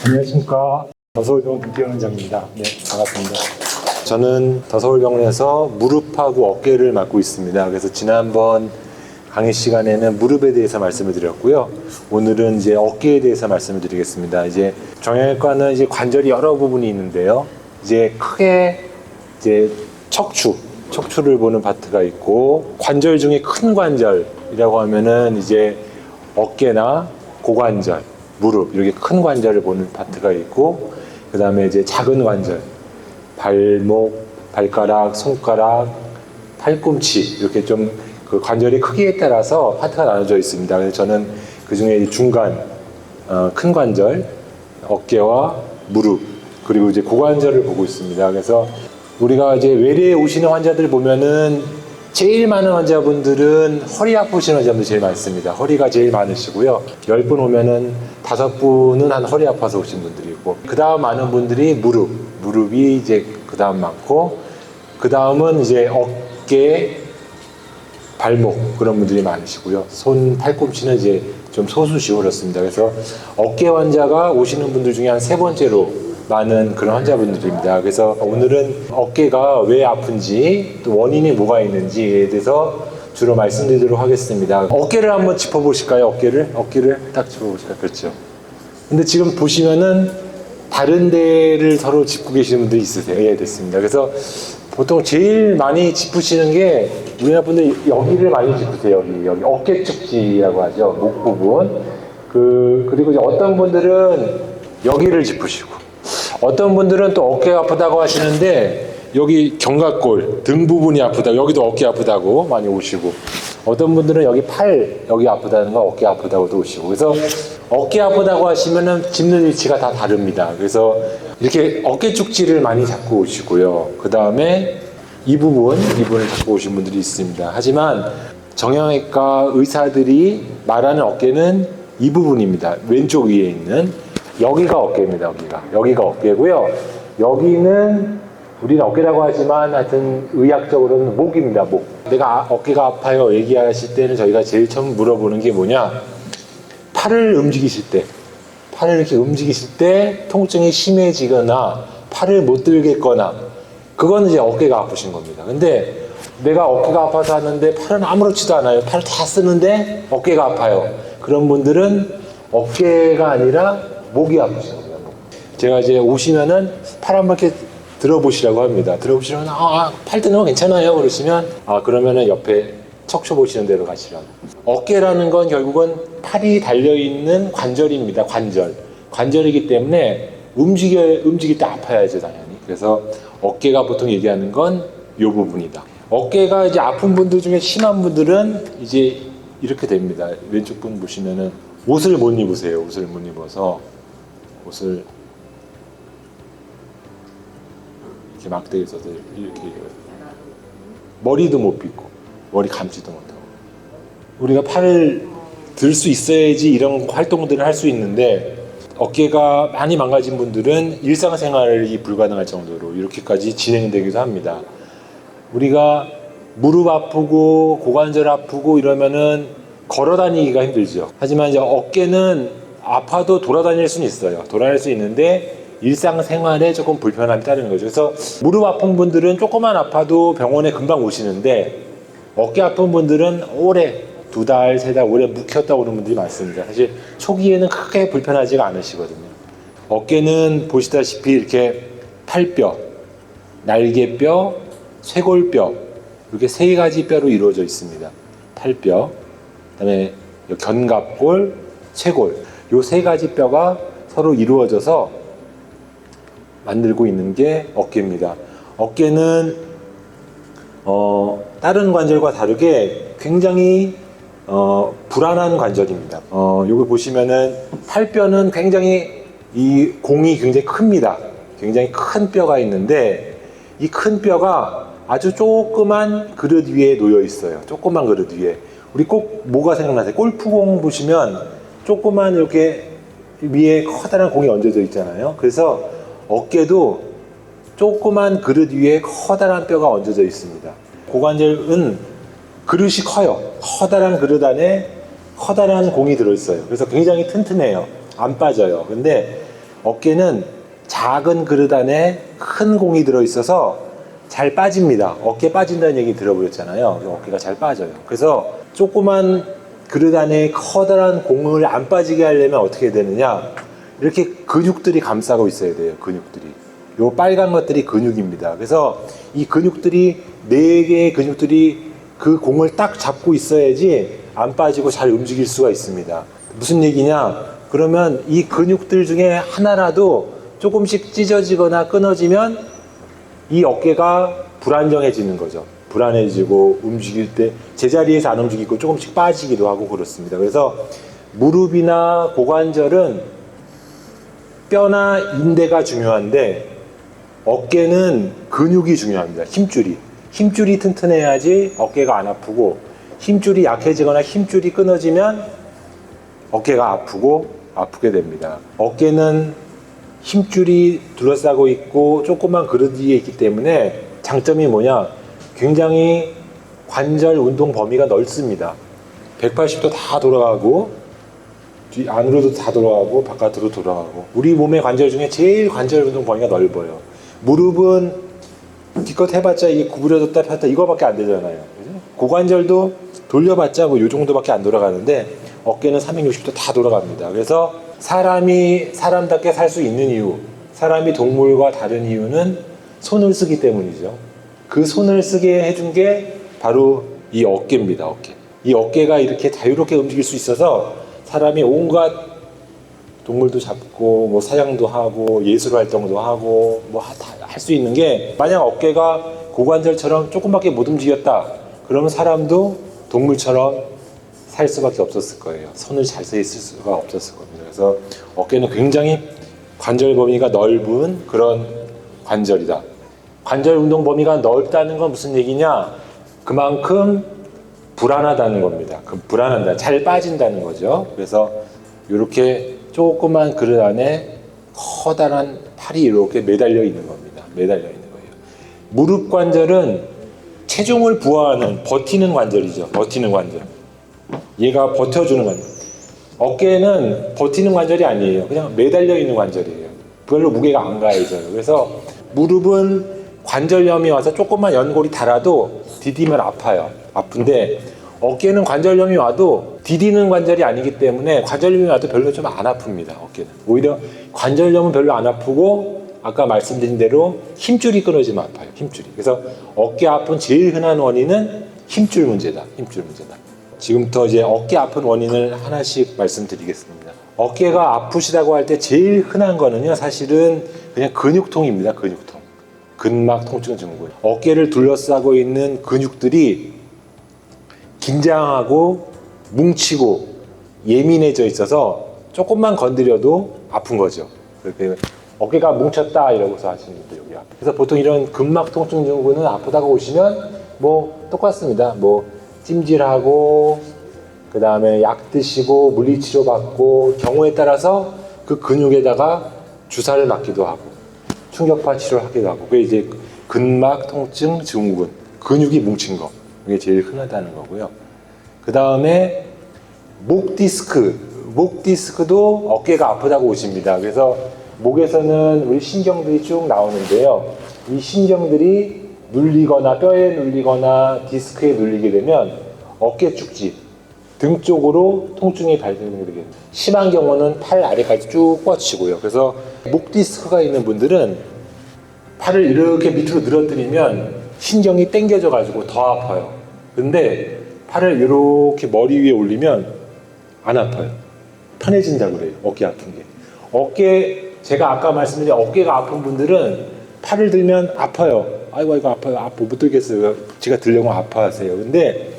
안녕하십니까. 더서울병원 김태현 원장입니다. 네, 반갑습니다. 저는 더서울병원에서 무릎하고 어깨를 맡고 있습니다. 그래서 지난번 강의 시간에는 무릎에 대해서 말씀을 드렸고요. 오늘은 이제 어깨에 대해서 말씀을 드리겠습니다. 이제 정형외과는 이제 관절이 여러 부분이 있는데요. 이제 크게 이제 척추를 보는 파트가 있고, 관절 중에 큰 관절이라고 하면은 이제 어깨나 고관절, 무릎 이렇게 큰 관절을 보는 파트가 있고, 그 다음에 이제 작은 관절, 발목, 발가락, 손가락, 팔꿈치 이렇게 좀 그 관절의 크기에 따라서 파트가 나눠져 있습니다. 그래서 저는 그 중에 중간 큰 관절, 어깨와 무릎 그리고 이제 고관절을 보고 있습니다. 그래서 우리가 이제 외래에 오시는 환자들 보면은 제일 많은 환자분들은 허리 아프시는 환자분들 제일 많습니다. 허리가 제일 많으시고요. 10분 오면은 5분은 한 허리 아파서 오신 분들이고, 그 다음 많은 분들이 무릎이 이제 그 다음 많고, 그 다음은 이제 어깨, 발목 그런 분들이 많으시고요. 손, 팔꿈치는 이제 좀 소수시고 그렇습니다. 그래서 어깨 환자가 오시는 분들 중에 한 3번째로 많은 그런 환자분들입니다. 그래서 오늘은 어깨가 왜 아픈지, 또 원인이 뭐가 있는지에 대해서 주로 말씀드리도록 하겠습니다. 어깨를 한번 짚어보실까요? 어깨를 딱 짚어보실까요? 그렇죠. 근데 지금 보시면은 다른 데를 서로 짚고 계시는 분들이 있으세요. 예, 됐습니다. 그래서 보통 제일 많이 짚으시는 게 우리나라 분들 여기를 많이 짚으세요. 여기 어깨 축지라고 하죠. 목 부분. 그리고 이제 어떤 분들은 여기를 짚으시고, 어떤 분들은 또 어깨가 아프다고 하시는데 여기 견갑골, 등 부분이 아프다, 여기도 어깨 아프다고 많이 오시고, 어떤 분들은 여기 아프다는 거 어깨 아프다고도 오시고, 그래서 어깨 아프다고 하시면은 짚는 위치가 다 다릅니다. 그래서 이렇게 어깨 축지를 많이 잡고 오시고요. 그 다음에 이분을 잡고 오신 분들이 있습니다. 하지만 정형외과 의사들이 말하는 어깨는 이 부분입니다. 왼쪽 위에 있는 여기가 어깨입니다. 여기가 어깨고요. 여기는 우리는 어깨라고 하지만 하여튼 의학적으로는 목입니다. 목. 내가 어깨가 아파요 얘기하실 때는 저희가 제일 처음 물어보는 게 뭐냐, 팔을 이렇게 움직이실 때 통증이 심해지거나 팔을 못 들겠거나, 그건 이제 어깨가 아프신 겁니다. 근데 내가 어깨가 아파서 하는데 팔은 아무렇지도 않아요. 팔을 다 쓰는데 어깨가 아파요. 그런 분들은 어깨가 아니라 목이 아프신 겁니다. 제가 이제 오시면은 팔 한번 이렇게 들어보시라고 합니다. 들어보시면 팔 드는 거 괜찮아요 그러시면, 그러면은 옆에 척추 보시는 데로 가시라고. 어깨라는 건 결국은 팔이 달려있는 관절입니다. 관절이기 때문에 움직일 때 아파야죠, 당연히. 그래서 어깨가 보통 얘기하는 건 이 부분이다. 어깨가 이제 아픈 분들 중에 심한 분들은 이제 이렇게 됩니다. 왼쪽 분 보시면은 옷을 못 입으세요. 옷을 못 입어서 이렇게 막대기 있어서 이렇게 머리도 못 빗고 머리 감지도 못하고, 우리가 팔을 들 수 있어야지 이런 활동들을 할 수 있는데, 어깨가 많이 망가진 분들은 일상생활이 불가능할 정도로 이렇게까지 진행되기도 합니다. 우리가 무릎 아프고 고관절 아프고 이러면은 걸어 다니기가 힘들죠. 하지만 이제 어깨는 아파도 돌아다닐 수는 있어요. 돌아다닐 수 있는데 일상생활에 조금 불편함이 따르는 거죠. 그래서 무릎 아픈 분들은 조금만 아파도 병원에 금방 오시는데, 어깨 아픈 분들은 오래 2달, 3달 오래 묵혔다 오는 분들이 많습니다. 사실 초기에는 크게 불편하지가 않으시거든요. 어깨는 보시다시피 이렇게 팔뼈, 날개뼈, 쇄골뼈 이렇게 3가지 뼈로 이루어져 있습니다. 팔뼈, 그다음에 견갑골, 쇄골, 요 3가지 뼈가 서로 이루어져서 만들고 있는 게 어깨입니다. 어깨는 다른 관절과 다르게 굉장히 불안한 관절입니다. 요걸 보시면은 팔뼈는 굉장히 이 공이 굉장히 큽니다. 굉장히 큰 뼈가 있는데, 이 큰 뼈가 아주 조그만 그릇 위에 놓여 있어요. 조그만 그릇 위에. 우리 꼭 뭐가 생각나세요? 골프공 보시면 조그만 이렇게 위에 커다란 공이 얹어져 있잖아요. 그래서 어깨도 조그만 그릇 위에 커다란 뼈가 얹어져 있습니다. 고관절은 그릇이 커요. 커다란 그릇 안에 커다란 공이 들어있어요. 그래서 굉장히 튼튼해요. 안 빠져요. 근데 어깨는 작은 그릇 안에 큰 공이 들어있어서 잘 빠집니다. 어깨 빠진다는 얘기 들어보셨잖아요. 어깨가 잘 빠져요. 그래서 조그만 그릇 안에 커다란 공을 안 빠지게 하려면 어떻게 되느냐, 이렇게 근육들이 감싸고 있어야 돼요. 근육들이. 요 빨간 것들이 근육입니다. 그래서 이 근육들이, 4개의 근육들이 그 공을 딱 잡고 있어야지 안 빠지고 잘 움직일 수가 있습니다. 무슨 얘기냐? 그러면 이 근육들 중에 하나라도 조금씩 찢어지거나 끊어지면 이 어깨가 불안정해지는 거죠. 불안해지고 움직일 때 제자리에서 안 움직이고 조금씩 빠지기도 하고 그렇습니다. 그래서 무릎이나 고관절은 뼈나 인대가 중요한데 어깨는 근육이 중요합니다. 힘줄이 튼튼해야지 어깨가 안 아프고, 힘줄이 약해지거나 힘줄이 끊어지면 어깨가 아프게 됩니다. 어깨는 힘줄이 둘러싸고 있고 조그만 그릇 위에 있기 때문에 장점이 뭐냐, 굉장히 관절 운동 범위가 넓습니다. 180도 다 돌아가고, 뒤 안으로도 다 돌아가고 바깥으로 돌아가고, 우리 몸의 관절 중에 제일 관절 운동 범위가 넓어요. 무릎은 기껏 해봤자 이게 구부려졌다 폈다 이거밖에 안 되잖아요. 그죠? 고관절도 돌려봤자 뭐 요 정도밖에 안 돌아가는데 어깨는 360도 다 돌아갑니다. 그래서 사람이 사람답게 살 수 있는 이유, 사람이 동물과 다른 이유는 손을 쓰기 때문이죠. 그 손을 쓰게 해준 게 바로 이 어깨입니다. 어깨. 이 어깨가 이렇게 자유롭게 움직일 수 있어서 사람이 온갖 동물도 잡고 뭐 사냥도 하고 예술 활동도 하고 뭐 할 수 있는 게, 만약 어깨가 고관절처럼 조금밖에 못 움직였다 그러면 사람도 동물처럼 살 수밖에 없었을 거예요. 손을 잘 쓸 수가 없었을 겁니다. 그래서 어깨는 굉장히 관절 범위가 넓은 그런 관절이다. 관절 운동 범위가 넓다는 건 무슨 얘기냐? 그만큼 불안하다는 겁니다. 불안한다, 잘 빠진다는 거죠. 그래서 이렇게 조그만 그릇 안에 커다란 팔이 이렇게 매달려 있는 겁니다. 매달려 있는 거예요. 무릎 관절은 체중을 부하하는, 버티는 관절이죠. 버티는 관절. 얘가 버텨주는 관절. 어깨는 버티는 관절이 아니에요. 그냥 매달려 있는 관절이에요. 별로 무게가 안 가해져요. 그래서 무릎은 관절염이 와서 조금만 연골이 닳아도 디디면 아파요. 아픈데 어깨는 관절염이 와도 디디는 관절이 아니기 때문에 관절염이 와도 별로 좀 안 아픕니다. 어깨는. 오히려 관절염은 별로 안 아프고, 아까 말씀드린 대로 힘줄이 끊어지면 아파요. 힘줄이. 그래서 어깨 아픈 제일 흔한 원인은 힘줄 문제다. 힘줄 문제다. 지금부터 이제 어깨 아픈 원인을 하나씩 말씀드리겠습니다. 어깨가 아프시다고 할 때 제일 흔한 거는요, 사실은 그냥 근육통입니다. 근육통. 근막 통증 증후군. 어깨를 둘러싸고 있는 근육들이 긴장하고 뭉치고 예민해져 있어서 조금만 건드려도 아픈 거죠. 그렇게 어깨가 뭉쳤다 이러고서 하시는 분들 여기 앞에. 그래서 보통 이런 근막 통증 증후군은 아프다고 오시면 뭐 똑같습니다. 뭐 찜질하고 그 다음에 약 드시고 물리치료 받고, 경우에 따라서 그 근육에다가 주사를 맞기도 하고 충격파 치료를 하기도 하고, 그게 이제 근막 통증 증후군, 근육이 뭉친 거, 이게 제일 흔하다는 거고요. 그 다음에 목 디스크도 어깨가 아프다고 오십니다. 그래서 목에서는 우리 신경들이 쭉 나오는데요. 이 신경들이 눌리거나 뼈에 눌리거나 디스크에 눌리게 되면 어깨 축지, 등 쪽으로 통증이 발생하게 됩니다. 심한 경우는 팔 아래까지 쭉 뻗치고요. 그래서 목 디스크가 있는 분들은 팔을 이렇게 밑으로 늘어뜨리면 신경이 당겨져 가지고 더 아파요. 근데 팔을 이렇게 머리 위에 올리면 안 아파요. 편해진다고 그래요. 어깨 아픈 게. 제가 아까 말씀드린 어깨가 아픈 분들은 팔을 들면 아파요. 아이고 아파요. 못 들겠어요. 제가 들려고 아파하세요. 근데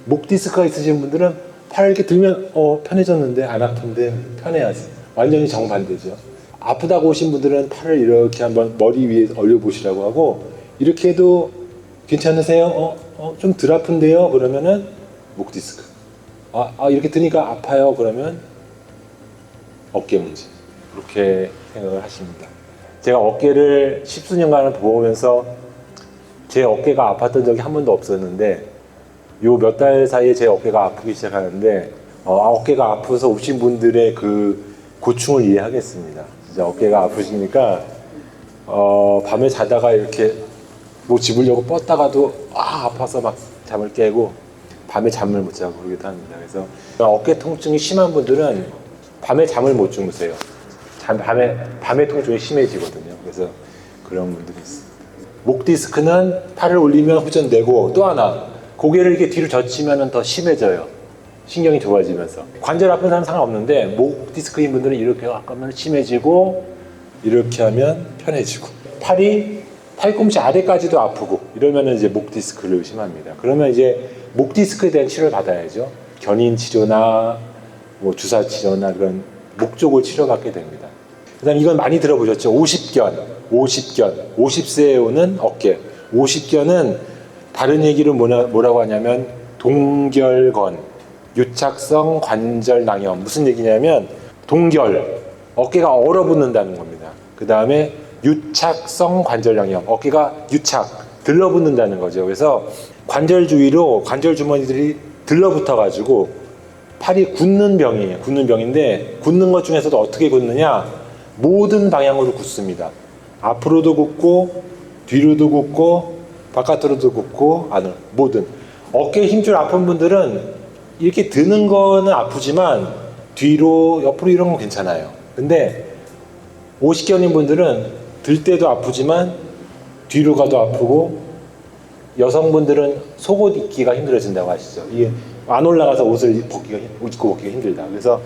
목 디스크가 있으신 분들은 팔을 이렇게 들면 편해졌는데 안 아픈데 편해하세요. 완전히 정반대죠. 아프다고 오신 분들은 팔을 이렇게 한번 머리 위에 올려보시라고 하고, 이렇게 해도 괜찮으세요? 좀 덜 아픈데요? 그러면은 목 디스크. 이렇게 드니까 아파요. 그러면 어깨 문제. 그렇게 생각을 하십니다. 제가 어깨를 10수년간을 보면서 제 어깨가 아팠던 적이 한 번도 없었는데, 요 몇 달 사이에 제 어깨가 아프기 시작하는데, 어깨가 아파서 오신 분들의 그 고충을 이해하겠습니다. 진짜 어깨가 아프시니까 밤에 자다가 이렇게 뭐 집으려고 뻗다가도 아파서 막 잠을 깨고 밤에 잠을 못 자고 그러기도 합니다. 그래서 어깨 통증이 심한 분들은 밤에 잠을 못 주무세요. 밤에 통증이 심해지거든요. 그래서 그런 분들이 있습니다. 목 디스크는 팔을 올리면 후전되고, 또 하나 고개를 이렇게 뒤로 젖히면 더 심해져요. 신경이 좋아지면서. 관절 아픈 사람 상관없는데 목 디스크인 분들은 이렇게 하면 심해지고, 이렇게 하면 편해지고, 팔꿈치 아래까지도 아프고 이러면 이제 목 디스크를 의심합니다. 그러면 이제 목 디스크에 대한 치료를 받아야죠. 견인 치료나 뭐 주사 치료나 그런 목 쪽을 치료받게 됩니다. 그다음 이건 많이 들어보셨죠? 50세에 오는 어깨. 50견은 다른 얘기로 뭐라고 하냐면 동결건, 유착성 관절 낭염. 무슨 얘기냐면 동결, 어깨가 얼어붙는다는 겁니다. 그 다음에 유착성 관절 낭염, 어깨가 들러붙는다는 거죠. 그래서 관절 주위로 관절 주머니들이 들러붙어가지고 팔이 굳는 병이에요. 굳는 병인데, 굳는 것 중에서도 어떻게 굳느냐? 모든 방향으로 굳습니다. 앞으로도 굳고, 뒤로도 굳고, 바깥으로도 굳고, 안으로, 모든. 어깨에 힘줄 아픈 분들은 이렇게 드는 거는 아프지만 뒤로, 옆으로 이런 건 괜찮아요. 근데 50견인 분들은 들 때도 아프지만 뒤로 가도 아프고, 여성분들은 속옷 입기가 힘들어진다고 하시죠. 이게 안 올라가서 옷을 입고 벗기가 힘들다. 그래서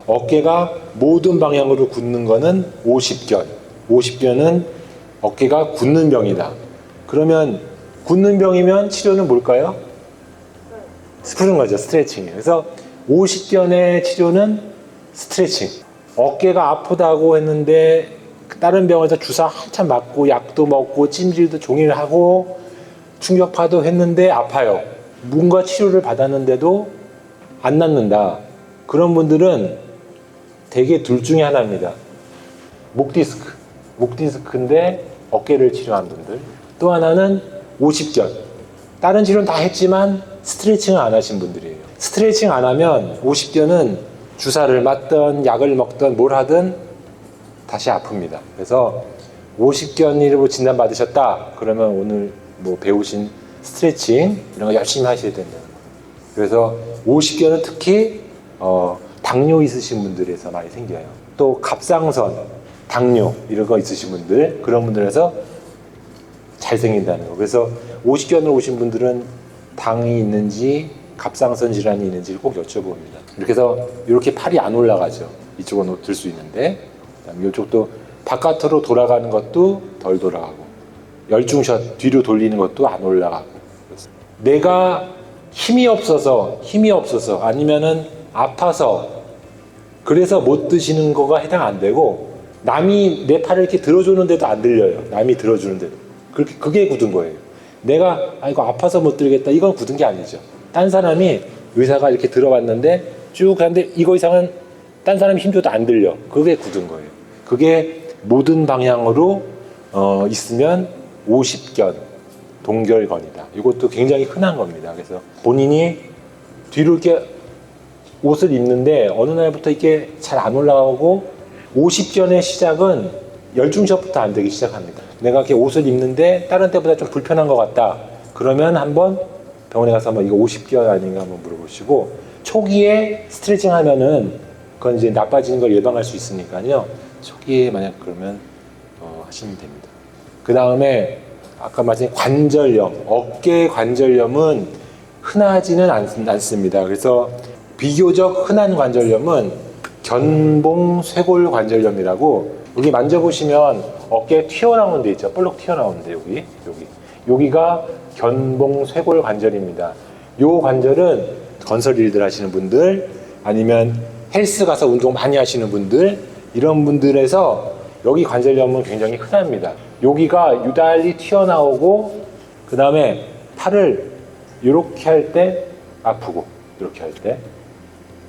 어깨가 모든 방향으로 굳는 거는 50견. 50견은 어깨가 굳는 병이다. 그러면 굳는 병이면 치료는 뭘까요? 푸는 거죠. 스트레칭이에요. 그래서 50견의 치료는 스트레칭. 어깨가 아프다고 했는데 다른 병원에서 주사 한참 맞고 약도 먹고 찜질도 종일 하고 충격파도 했는데 아파요. 뭔가 치료를 받았는데도 안 낫는다. 그런 분들은 대개 둘 중에 하나입니다. 목 디스크인데 어깨를 치료한 분들. 또 하나는 50견. 다른 치료는 다 했지만 스트레칭을 안 하신 분들이에요. 스트레칭 안 하면 50견은 주사를 맞든 약을 먹든 뭘 하든 다시 아픕니다. 그래서 50견이라고 진단 받으셨다. 그러면 오늘 뭐 배우신 스트레칭 이런 거 열심히 하셔야 된다. 그래서 50견은 특히 당뇨 있으신 분들에서 많이 생겨요. 또 갑상선, 당뇨 이런 거 있으신 분들, 그런 분들에서 잘 생긴다는 거. 그래서 50견으로 오신 분들은 당이 있는지 갑상선 질환이 있는지를 꼭 여쭤봅니다. 이렇게 해서 이렇게 팔이 안 올라가죠. 이쪽은 들 수 있는데, 그다음에 이쪽도 바깥으로 돌아가는 것도 덜 돌아가고, 열중샷 뒤로 돌리는 것도 안 올라가고. 내가 힘이 없어서 아니면은 아파서 그래서 못 드시는 거가 해당 안 되고, 남이 내 팔을 이렇게 들어주는데도 안 들려요. 남이 들어주는데도. 그게 굳은 거예요. 내가 이거 아파서 못 들겠다, 이건 굳은 게 아니죠. 딴 사람이, 의사가 이렇게 들어봤는데 쭉 하는데 이거 이상은 딴 사람이 힘줘도 안 들려. 그게 굳은 거예요. 그게 모든 방향으로 있으면 50견, 동결건이다. 이것도 굉장히 흔한 겁니다. 그래서 본인이 뒤로 이렇게 옷을 입는데 어느 날부터 이게 잘 안 올라가고, 50견의 시작은 열중샷부터 안 되기 시작합니다. 내가 이렇게 옷을 입는데 다른 때보다 좀 불편한 것 같다. 그러면 한번 병원에 가서 한번 이거 50견 아닌가 한번 물어보시고, 초기에 스트레칭 하면은 그건 이제 나빠지는 걸 예방할 수 있으니까요. 초기에 만약 그러면 하시면 됩니다. 그 다음에 아까 말씀드린 관절염, 어깨 관절염은 흔하지는 않습니다. 그래서 비교적 흔한 관절염은 견봉쇄골 관절염이라고, 여기 만져보시면 어깨에 튀어나오는 데 있죠. 볼록 튀어나오는 데, 여기가 견봉쇄골 관절입니다. 이 관절은 건설 일들 하시는 분들, 아니면 헬스 가서 운동 많이 하시는 분들, 이런 분들에서 여기 관절염은 굉장히 흔합니다. 여기가 유달리 튀어나오고, 그 다음에 팔을 이렇게 할 때 아프고, 이렇게 할 때,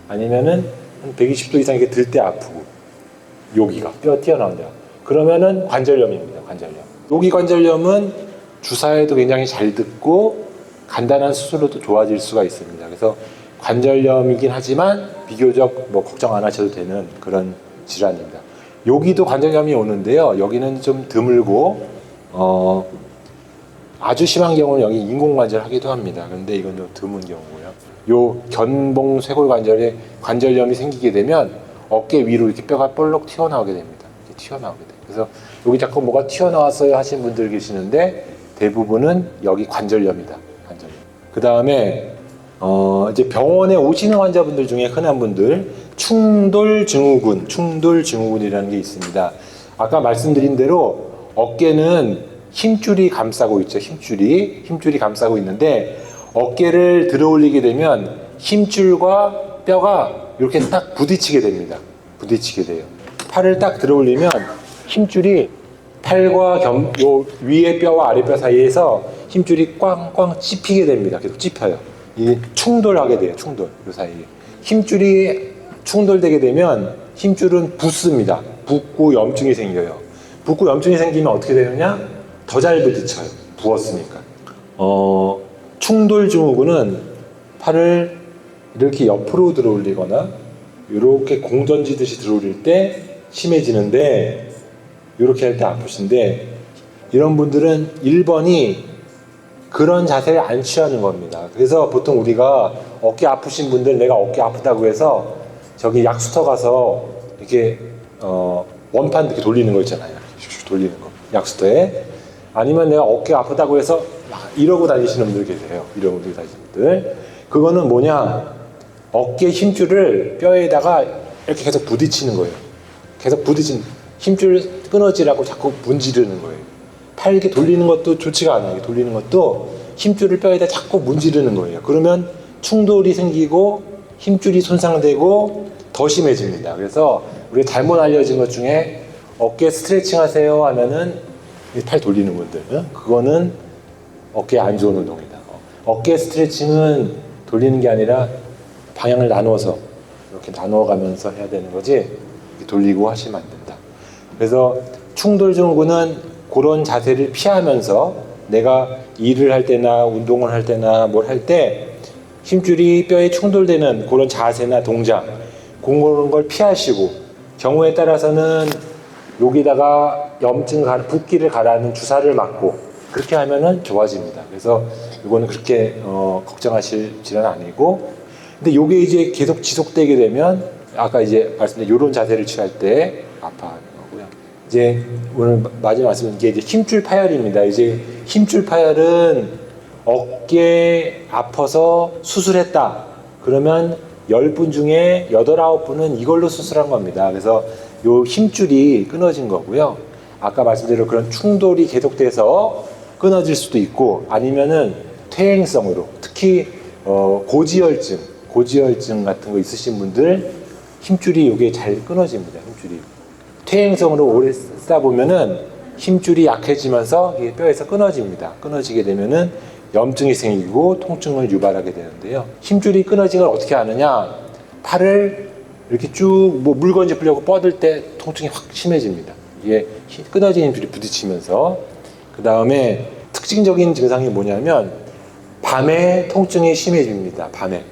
아니면은 한 120도 이상 이렇게 들 때 아프고, 여기가 뼈 튀어나온다. 그러면은 관절염입니다. 관절염. 여기 관절염은 주사에도 굉장히 잘 듣고 간단한 수술로도 좋아질 수가 있습니다. 그래서 관절염이긴 하지만 비교적 뭐 걱정 안 하셔도 되는 그런 질환입니다. 여기도 관절염이 오는데요. 여기는 좀 드물고 아주 심한 경우는 여기 인공관절 하기도 합니다. 근데 이건 좀 드문 경우고요. 요 견봉 쇄골관절에 관절염이 생기게 되면 어깨 위로 이렇게 뼈가 볼록 튀어나오게 됩니다. 이렇게 튀어나오게 돼요. 그래서 여기 자꾸 뭐가 튀어나왔어요 하신 분들 계시는데 대부분은 여기 관절염이다. 관절염. 그 다음에 이제 병원에 오시는 환자분들 중에 흔한 분들 충돌증후군이라는 게 있습니다. 아까 말씀드린 대로 어깨는 힘줄이 감싸고 있죠. 힘줄이 감싸고 있는데 어깨를 들어 올리게 되면 힘줄과 뼈가 이렇게 딱 부딪히게 됩니다. 부딪히게 돼요. 팔을 딱 들어 올리면 힘줄이 팔과 요 위에 뼈와 아래 뼈 사이에서 힘줄이 꽝꽝 찝히게 됩니다. 계속 찝혀요. 이 충돌하게 돼요. 충돌. 그 사이에. 힘줄이 충돌되게 되면 힘줄은 붓습니다. 붓고 염증이 생겨요. 붓고 염증이 생기면 어떻게 되느냐? 더 잘 부딪혀요. 부었으니까. 충돌 증후군은 팔을 이렇게 옆으로 들어 올리거나 이렇게 공 던지듯이 들어 올릴 때 심해지는데 이렇게 할 때 아프신데 이런 분들은 1번이 그런 자세를 안 취하는 겁니다. 그래서 보통 우리가 어깨 아프신 분들 내가 어깨 아프다고 해서 저기 약수터 가서 이렇게 원판 이렇게 돌리는 거 있잖아요. 돌리는 거 약수터에 아니면 내가 어깨 아프다고 해서 막 이러고 다니시는 분들 계세요. 이러고 다니시는 분들 그거는 뭐냐 어깨 힘줄을 뼈에다가 이렇게 계속 부딪히는 거예요. 계속 부딪힌 힘줄 끊어지라고 자꾸 문지르는 거예요. 팔 이렇게 돌리는 것도 좋지가 않아요. 돌리는 것도 힘줄을 뼈에다 자꾸 문지르는 거예요. 그러면 충돌이 생기고 힘줄이 손상되고 더 심해집니다. 그래서 우리 잘못 알려진 것 중에 어깨 스트레칭 하세요 하면은 팔 돌리는 분들 그거는 어깨에 안 좋은 운동이다. 어깨 스트레칭은 돌리는 게 아니라 방향을 나눠서 이렇게 나눠가면서 해야 되는 거지 이렇게 돌리고 하시면 안 된다. 그래서 충돌 증후군은 그런 자세를 피하면서 내가 일을 할 때나 운동을 할 때나 뭘 할 때 힘줄이 뼈에 충돌되는 그런 자세나 동작 그런 걸 피하시고 경우에 따라서는 여기다가 염증 붓기를 가라앉는 주사를 맞고 그렇게 하면은 좋아집니다. 그래서 이거는 그렇게 걱정하실 질환은 아니고 근데 요게 이제 계속 지속되게 되면 아까 이제 말씀드린 이런 자세를 취할 때 아파하는 거고요. 이제 오늘 마지막 말씀드린 게 이제 힘줄 파열입니다. 이제 힘줄 파열은 어깨 아파서 수술했다. 그러면 10분 중에 8, 9분은 이걸로 수술한 겁니다. 그래서 요 힘줄이 끊어진 거고요. 아까 말씀드린 그런 충돌이 계속돼서 끊어질 수도 있고 아니면은 퇴행성으로 특히 고지혈증 같은 거 있으신 분들 힘줄이 요게 잘 끊어집니다. 힘줄이 퇴행성으로 오래 쓰다 보면은 힘줄이 약해지면서 이게 뼈에서 끊어집니다. 끊어지게 되면은 염증이 생기고 통증을 유발하게 되는데요. 힘줄이 끊어진 걸 어떻게 아느냐? 팔을 이렇게 쭉 뭐 물건지 풀려고 뻗을 때 통증이 확 심해집니다. 이게 끊어진 힘줄이 부딪히면서 그 다음에 특징적인 증상이 뭐냐면 밤에 통증이 심해집니다. 밤에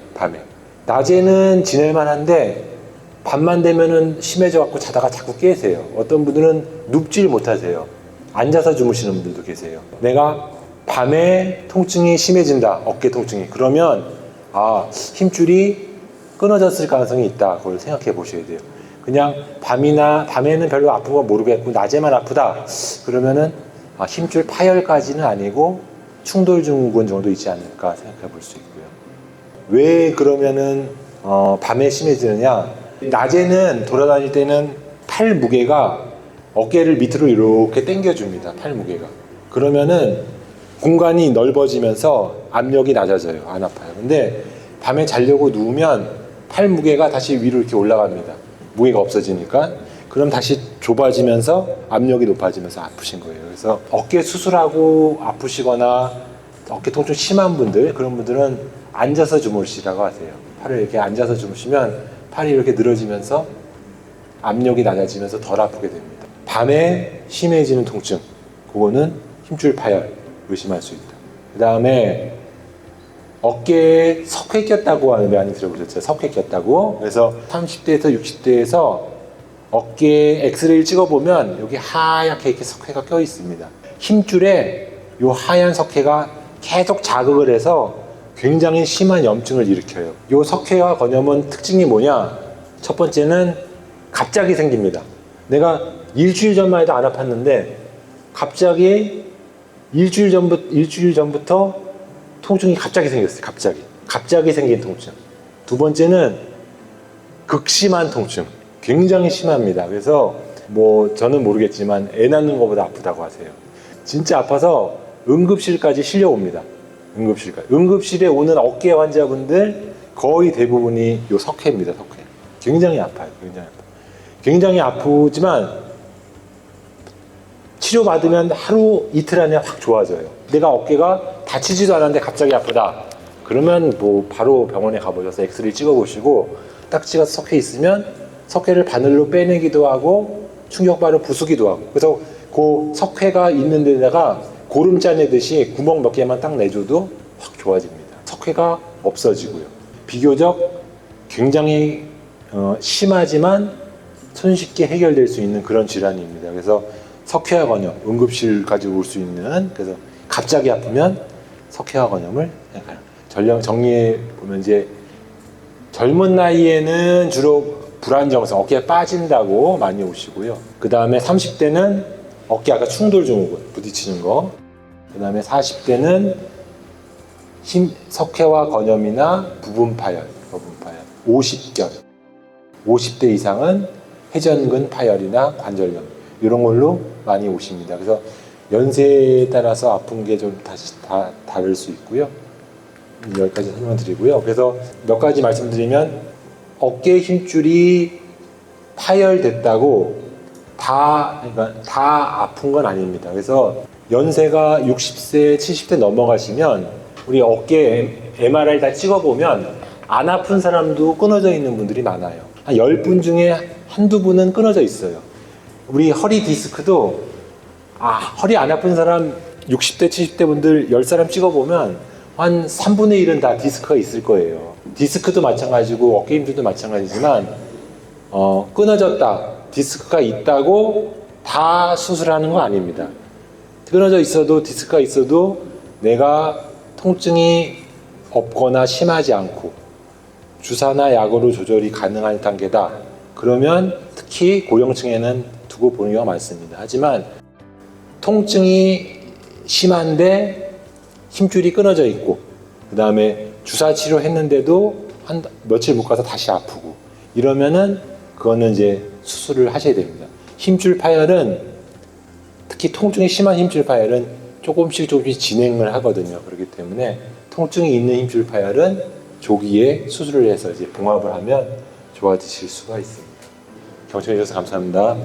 낮에는 지낼만한데 밤만 되면은 심해져갖고 자다가 자꾸 깨세요. 어떤 분들은 눕질 못하세요. 앉아서 주무시는 분들도 계세요. 내가 밤에 통증이 심해진다. 어깨 통증이. 그러면 힘줄이 끊어졌을 가능성이 있다. 그걸 생각해 보셔야 돼요. 그냥 밤에는 별로 아픈 거 모르겠고 낮에만 아프다. 그러면은 힘줄 파열까지는 아니고 충돌 증후군 정도 있지 않을까 생각해 볼 수 있고요. 왜 그러면은 밤에 심해지느냐? 낮에는 돌아다닐 때는 팔 무게가 어깨를 밑으로 이렇게 당겨줍니다. 팔 무게가. 그러면은 공간이 넓어지면서 압력이 낮아져요. 안 아파요. 근데 밤에 자려고 누우면 팔 무게가 다시 위로 이렇게 올라갑니다. 무게가 없어지니까. 그럼 다시 좁아지면서 압력이 높아지면서 아프신 거예요. 그래서 어깨 수술하고 아프시거나 어깨 통증 심한 분들, 그런 분들은 앉아서 주무시라고 하세요. 팔을 이렇게 앉아서 주무시면 팔이 이렇게 늘어지면서 압력이 낮아지면서 덜 아프게 됩니다. 밤에 심해지는 통증, 그거는 힘줄 파열 의심할 수 있다. 그 다음에 어깨에 석회 꼈다고 하는 데 많이 들어보셨죠? 석회 꼈다고. 그래서 30대에서 60대에서 어깨 엑스레이를 찍어보면 여기 하얗게 이렇게 석회가 껴 있습니다. 힘줄에 이 하얀 석회가 계속 자극을 해서 굉장히 심한 염증을 일으켜요. 이 석회와 건염은 특징이 뭐냐? 첫 번째는 갑자기 생깁니다. 내가 일주일 전만 해도 안 아팠는데 갑자기 일주일 전부터 통증이 갑자기 생겼어요. 갑자기 생긴 통증. 두 번째는 극심한 통증. 굉장히 심합니다. 그래서 뭐 저는 모르겠지만 애 낳는 것보다 아프다고 하세요. 진짜 아파서 응급실까지 실려옵니다. 응급실에 오는 어깨 환자분들 거의 대부분이 요 석회입니다. 석회. 굉장히 아파요. 굉장히 아프지만 치료받으면 하루 이틀 안에 확 좋아져요. 내가 어깨가 다치지도 않았는데 갑자기 아프다. 그러면 뭐 바로 병원에 가보셔서 엑스레이 찍어보시고 딱지가 석회 있으면 석회를 바늘로 빼내기도 하고 충격바로 부수기도 하고, 그래서 그 석회가 있는 데다가 고름 짜내듯이 구멍 몇 개만 딱 내줘도 확 좋아집니다. 석회가 없어지고요. 비교적 굉장히 심하지만 손쉽게 해결될 수 있는 그런 질환입니다. 그래서 석회와 건염, 응급실까지 올 수 있는, 그래서 갑자기 아프면 석회와 건염을 정리해 보면 이제 젊은 나이에는 주로 불안정성, 어깨가 빠진다고 많이 오시고요. 그 다음에 30대는 어깨 아까 충돌 증후군, 부딪히는 거. 그 다음에 40대는 석회와 건염이나 부분 파열. 50대 이상은 회전근 파열이나 관절염 이런 걸로 많이 오십니다. 그래서 연세에 따라서 아픈 게 좀 다시 다 다를 수 있고요. 여기까지 설명드리고요. 그래서 몇 가지 말씀드리면 어깨 힘줄이 파열됐다고 다 아픈 건 아닙니다. 그래서 연세가 60세, 70대 넘어가시면 우리 어깨 MRI 다 찍어보면 안 아픈 사람도 끊어져 있는 분들이 많아요. 한 10분 중에 한두 분은 끊어져 있어요. 우리 허리 디스크도 허리 안 아픈 사람 60대, 70대 분들 10사람 찍어보면 한 3분의 1은 다 디스크가 있을 거예요. 디스크도 마찬가지고 어깨 힘줄도 마찬가지지만 끊어졌다, 디스크가 있다고 다 수술하는 건 아닙니다. 끊어져 있어도 디스크가 있어도 내가 통증이 없거나 심하지 않고 주사나 약으로 조절이 가능한 단계다. 그러면 특히 고령층에는 두고 보는 경우가 많습니다. 하지만 통증이 심한데 힘줄이 끊어져 있고 그 다음에 주사 치료했는데도 한 며칠 못 가서 다시 아프고 이러면은 그거는 이제 수술을 하셔야 됩니다. 힘줄 파열은 특히 통증이 심한 힘줄 파열은 조금씩 진행을 하거든요. 그렇기 때문에 통증이 있는 힘줄 파열은 조기에 수술을 해서 이제 봉합을 하면 좋아지실 수가 있습니다. 경청해 주셔서 감사합니다.